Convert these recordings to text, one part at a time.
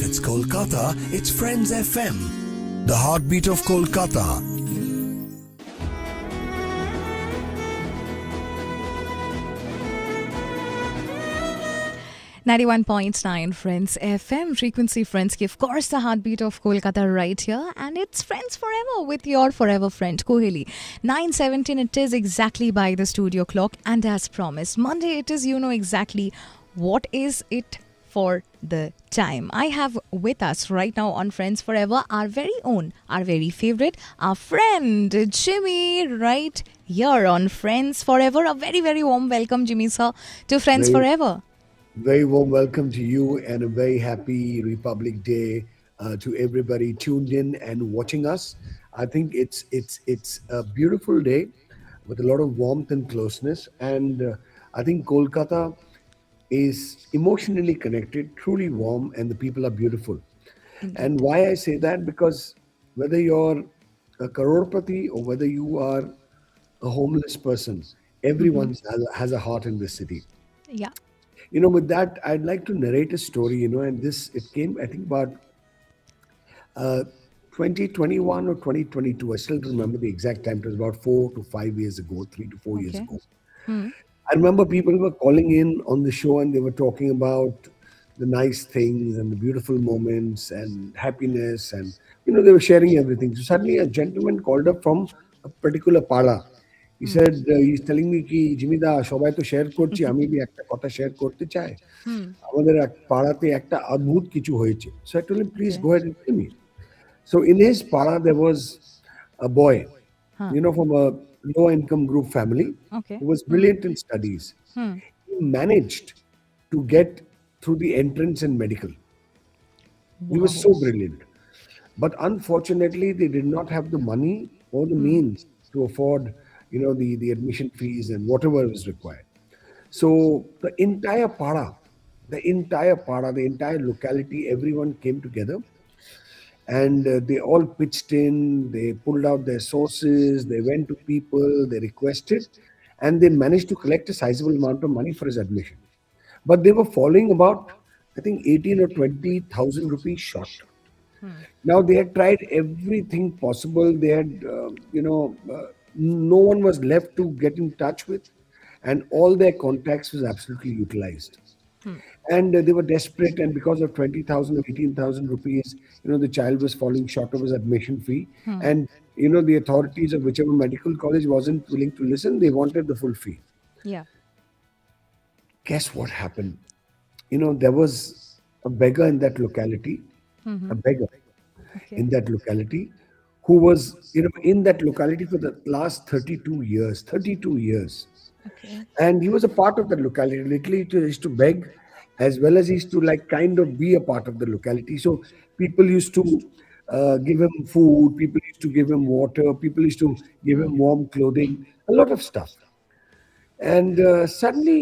it's Kolkata, it's Friends FM, the heartbeat of Kolkata. 91.9 Friends FM frequency friends ki of course the heartbeat of Kolkata right here, and it's Friends Forever with your forever friend Kuheli. 9:17 it is exactly by the studio clock, and as promised Monday it is, you know exactly what is it for the time. I have with us right now on Friends Forever our very own, our very favorite, our friend Jimmy right here on Friends Forever. A very very warm welcome, Jimmy sir, to Friends Very, Forever. very warm welcome to you and a very happy Republic Day to everybody tuned in and watching us. I think it's a beautiful day with a lot of warmth and closeness, and I think Kolkata is emotionally connected, truly warm, and the people are beautiful. And Indeed. why I say that, because whether you're a crorepati or whether you are a homeless person, everyone has a heart in this city. Yeah. With that, I'd like to narrate a story, and this, it came, I think, about uh, 2021 or 2022. I still remember the exact time. It was about 4 to 5 years ago, 3 to 4 years Okay. ago. Hmm. I remember people were calling in on the show and they were talking about the nice things and the beautiful moments and happiness, and they were sharing everything. So suddenly a gentleman called up from a particular pada. He Hmm. said, he's telling me ki Jimida সবাই তো share করছি, আমি B একটা কথা share করতে চাই। Hmm. আমাদের এক পাড়াতে একটা অদ্ভুত কিছু হয়েছে। So I told him, please Okay. go ahead and tell me. So in his pada there was a boy, Huh. from a low income group family Okay. who was Hmm. brilliant in studies. Hmm. He managed to get through the entrance in medical. He was Wow. so brilliant. But unfortunately, they did not have the money or the Hmm. means to afford, the admission fees and whatever was required. So the entire locality, everyone came together, and they all pitched in. They pulled out their sources, they went to people, they requested, and they managed to collect a sizable amount of money for his admission. But they were falling about, I think, 18 or 20,000 rupees short. Hmm. Now they had tried everything possible. They had, no one was left to get in touch with, and all their contacts was absolutely utilized. Hmm. And they were desperate, and because of 20,000 or 18,000 rupees, the child was falling short of his admission fee. Hmm. And the authorities of whichever medical college wasn't willing to listen. They wanted the full fee. Yeah. Guess what happened? There was a beggar in that locality, Mm-hmm. a beggar Okay. in that locality, who was in that locality for the last 32 years. Okay. And he was a part of the locality. Literally, he used to beg, as well as he used to, like, kind of be a part of the locality. So people used to give him food, people used to give him water, people used to give him warm clothing, a lot of stuff. And suddenly,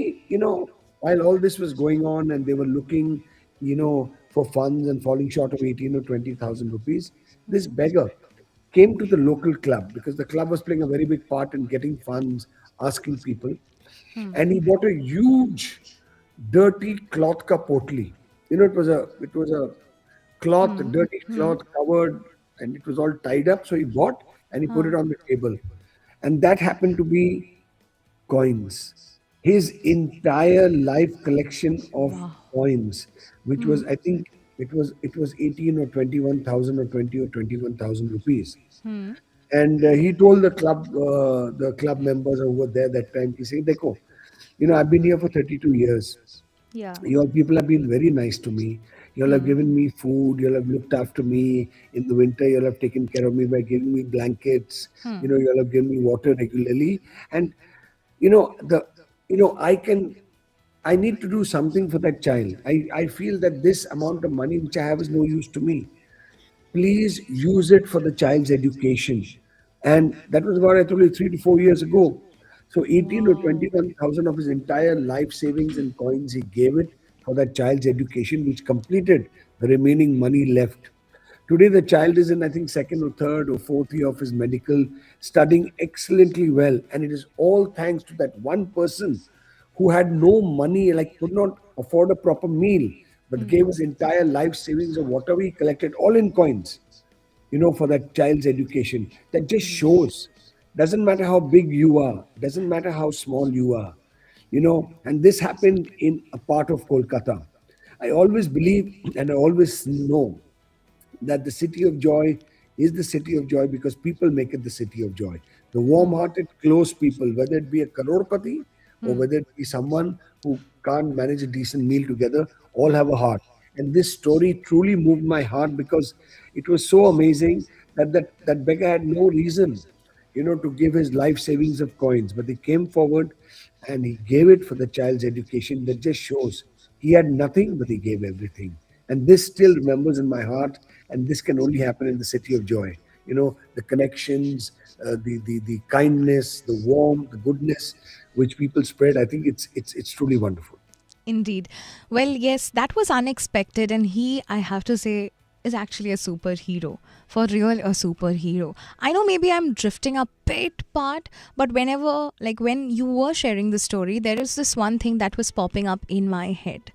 while all this was going on and they were looking, for funds and falling short of 18 or 20,000 rupees, this beggar came to the local club, because the club was playing a very big part in getting funds, asking people. Hmm. And he bought a huge, dirty cloth ka potli. It was a cloth, Hmm. dirty Hmm. cloth covered, and it was all tied up. So he bought and he put Huh. it on the table. And that happened to be coins. His entire life collection of Wow. coins, which Hmm. was, I think, it was 18 or 21,000 or 20 or 21,000 rupees. Hmm. And he told the club members who were there that time, he said, Dekho, I've been here for 32 years. Yeah. Your people have been very nice to me. You all have Hmm. given me food. You all have looked after me in the winter. You all have taken care of me by giving me blankets. Hmm. You all have given me water regularly. And the I need to do something for that child. I feel that this amount of money which I have is no use to me. Please use it for the child's education. And that was about, I told you, 3 to 4 years ago. So 18 or Wow. 21,000 of his entire life savings and coins, he gave it for that child's education, which completed the remaining money left. Today, the child is in, I think, second or third or fourth year of his medical, studying excellently well. And it is all thanks to that one person who had no money, like could not afford a proper meal, but gave his entire life savings of whatever he collected, all in coins, for that child's education. That just shows. Doesn't matter how big you are, doesn't matter how small you are, and this happened in a part of Kolkata. I always believe and I always know that the city of joy is the city of joy because people make it the city of joy. The warm hearted, close people, whether it be a crorepati or whether it be someone who can't manage a decent meal together, all have a heart. And this story truly moved my heart because it was so amazing that beggar had no reason, to give his life savings of coins, but he came forward and he gave it for the child's education. That just shows he had nothing, but he gave everything. And this still remembers in my heart, and this can only happen in the city of joy. The connections, the kindness, the warmth, the goodness which people spread. I think it's truly wonderful. Indeed. Well, yes, that was unexpected, and he, I have to say, is actually a superhero. For real, a superhero. I know maybe I'm drifting a bit part, but whenever, like when you were sharing the story, there is this one thing that was popping up in my head.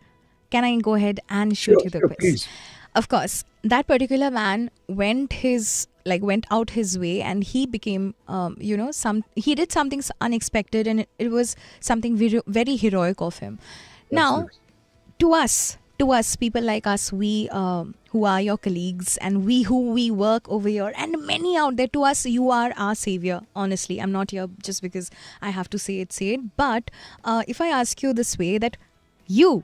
Can I go ahead and shoot Sure, you the sure, quiz? please. Of course, that particular man went out his way, and he became he did something unexpected, and it was something very, very heroic of him. Now, Absolutely. to us people like us, we who are your colleagues, and we who we work over here, and many out there, to us you are our savior. Honestly, I'm not here just because I have to say it, but if I ask you this way, that you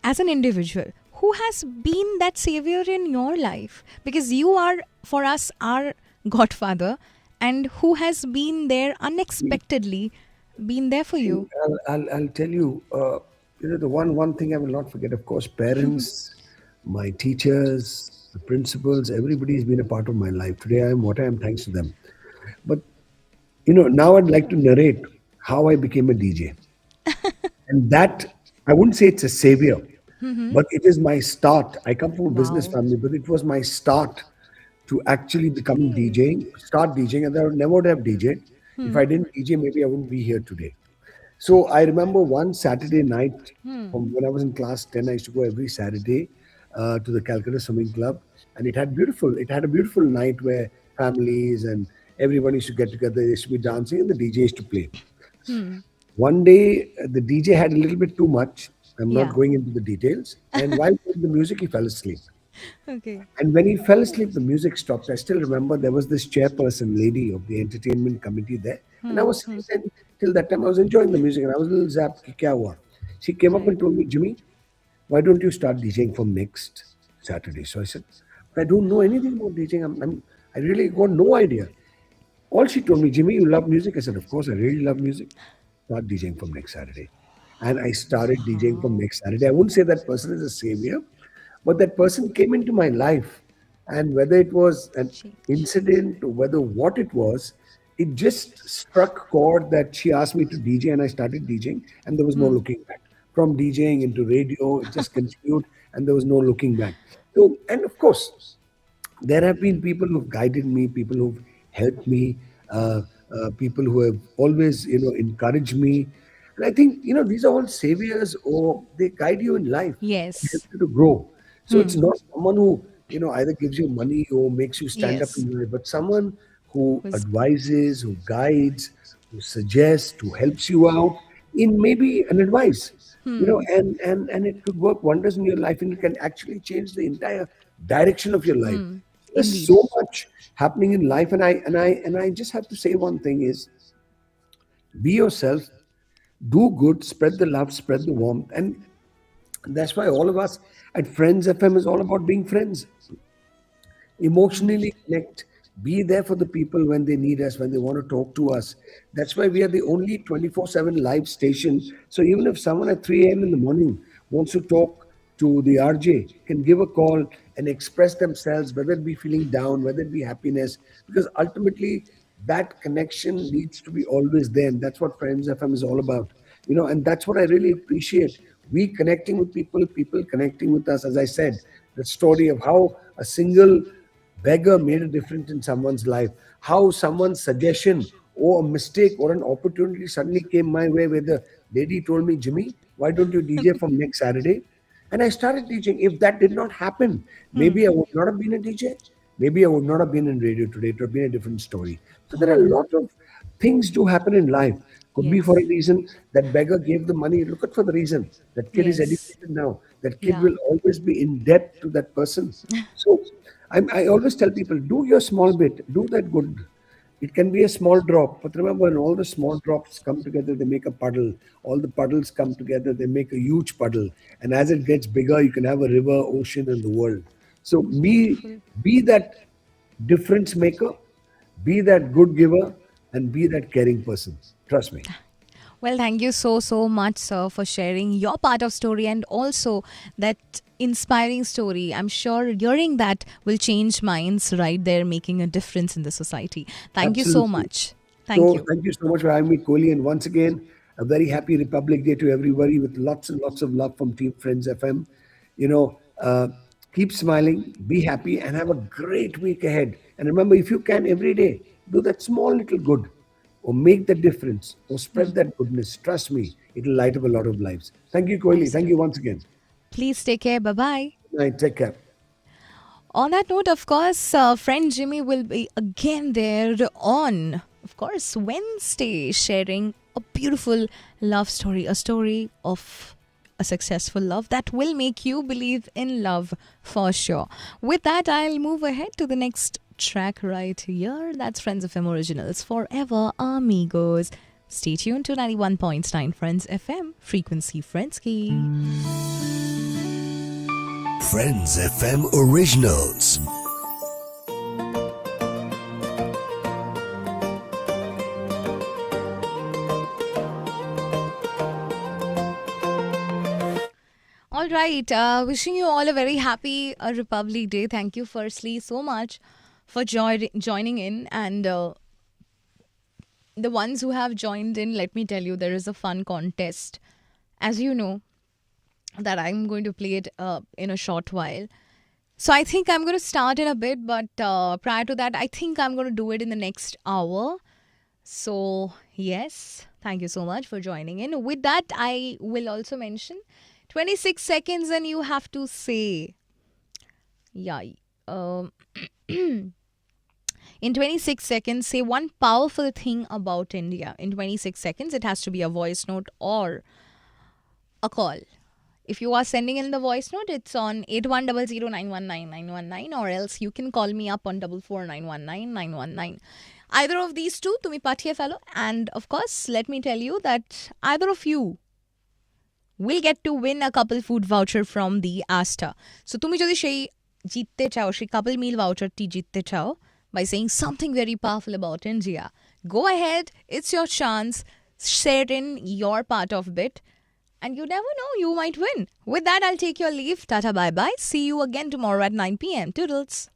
as an individual, who has been that savior in your life, because you are for us our godfather, and who has been there unexpectedly, been there for See, you? I'll tell you, the one thing I will not forget, of course, parents, my teachers, the principals, everybody's been a part of my life. Today I am what I am thanks to them. But, now I'd like to narrate how I became a DJ. And that, I wouldn't say it's a savior, but it is my start. I come from a business Wow. family, but it was my start to actually becoming Okay. DJing, start DJing, and I would never would have DJed. If I didn't DJ, maybe I wouldn't be here today. So I remember one Saturday night from when I was in class 10, I used to go every Saturday to the Calcutta Swimming Club. And it had a beautiful night where families and everyone used to get together. They used to be dancing and the DJ used to play. One day, the DJ had a little bit too much. I'm not Yeah. going into the details. And while playing the music, he fell asleep. Okay. And when he fell asleep, the music stopped. I still remember there was this chairperson lady of the entertainment committee there. And I was sitting there till that time, I was enjoying the music and I was a little zapped. Ki kya hua? She came up Right. and told me, Jimmy, why don't you start DJing from next Saturday? So I said, but I don't know anything about DJing. I really got no idea. All she told me, Jimmy, you love music? I said, of course, I really love music. Start DJing from next Saturday. And I started DJing from Wow. next Saturday. I wouldn't say that person is a savior, but that person came into my life. And whether it was an Change. incident or whether what it just struck chord that she asked me to DJ and I started DJing and there was no looking back. From DJing into radio, it just continued and there was no looking back. So, and of course, there have been people who've guided me, people who've helped me, people who have always, encouraged me. And I think, these are all saviors or they guide you in life, help Yes. you to grow. So it's not someone who, either gives you money or makes you stand up Yes. in life, but someone who Was advises, who guides, who suggests, who helps you out in maybe an advice, and it could work wonders in your life and it can actually change the entire direction of your life. There's indeed. so much happening in life, and I just have to say one thing is be yourself, do good, spread the love, spread the warmth, and that's why all of us at Friends FM is all about being friends. Emotionally Indeed. connect, be there for the people when they need us, when they want to talk to us. That's why we are the only 24/7 live station. So even if someone at 3 a.m. in the morning wants to talk to the RJ, can give a call and express themselves, whether it be feeling down, whether it be happiness, because ultimately that connection needs to be always there. And that's what Friends FM is all about. And that's what I really appreciate. We connecting with people, people connecting with us. As I said, the story of how a single beggar made a difference in someone's life, how someone's suggestion or a mistake or an opportunity suddenly came my way where the lady told me, Jimmy, why don't you DJ from next Saturday? And I started teaching. If that did not happen, maybe I would not have been a DJ. Maybe I would not have been in radio today. It would have been a different story. So there are a lot of things do happen in life. Could be for a Yes. reason that beggar gave the money. Look at for the reason. That kid is Yes. educated now. That kid Yeah. will always be in debt to that person. So I always tell people, do your small bit, do that good. It can be a small drop, but remember, when all the small drops come together, they make a puddle. All the puddles come together, they make a huge puddle. And as it gets bigger, you can have a river, ocean, and the world. So Beautiful. be that difference maker, be that good giver, and be that caring person. Trust me. Well, thank you so much, sir, for sharing your part of story and also that inspiring story. I'm sure hearing that will change minds right there, making a difference in the society. Thank you so Absolutely. much. Thank So you. thank you so much for having me, Kohli. And once again, a very happy Republic Day to everybody with lots and lots of love from Team Friends FM. You know, keep smiling, be happy, and have a great week ahead. And remember, if you can every day, do that small little good or make the difference or spread that goodness. Trust me, it'll light up a lot of lives. Thank you, Kohli. Thank you Absolutely. once again. Please take care. Bye bye. Good night. Take care. On that note, of course, friend Jimmy will be again there on, of course, Wednesday, sharing a beautiful love story, a story of a successful love that will make you believe in love for sure. With that, I'll move ahead to the next track right here. That's Friends of FM Originals Forever Amigos. Stay tuned to 91.9 Friends FM, Frequency Friendsky. Friends FM Originals. All right. Wishing you all a very happy Republic Day. Thank you, firstly, so much for joining in. And the ones who have joined in, let me tell you, there is a fun contest. As you know, that I'm going to play it in a short while. So I think I'm going to start in a bit, but prior to that, I think I'm going to do it in the next hour. So, yes, thank you so much for joining in. With that, I will also mention 26 seconds, and you have to say, yeah, um, in 26 seconds, say one powerful thing about India. In 26 seconds, it has to be a voice note or a call. If you are sending in the voice note, it's on 8100919919, or else you can call me up on 44919 Either of these two, tumi pathiye fellow. And of course, let me tell you that either of you will get to win a couple food voucher from the Asta. So tumi jodi shei jitte chao, shei couple meal voucher ti jitte chao by saying something very powerful about India. Go ahead, it's your chance. Share in your part of bit. And you never know, you might win. With that, I'll take your leave. Tata bye bye. See you again tomorrow at 9 p.m. Toodles.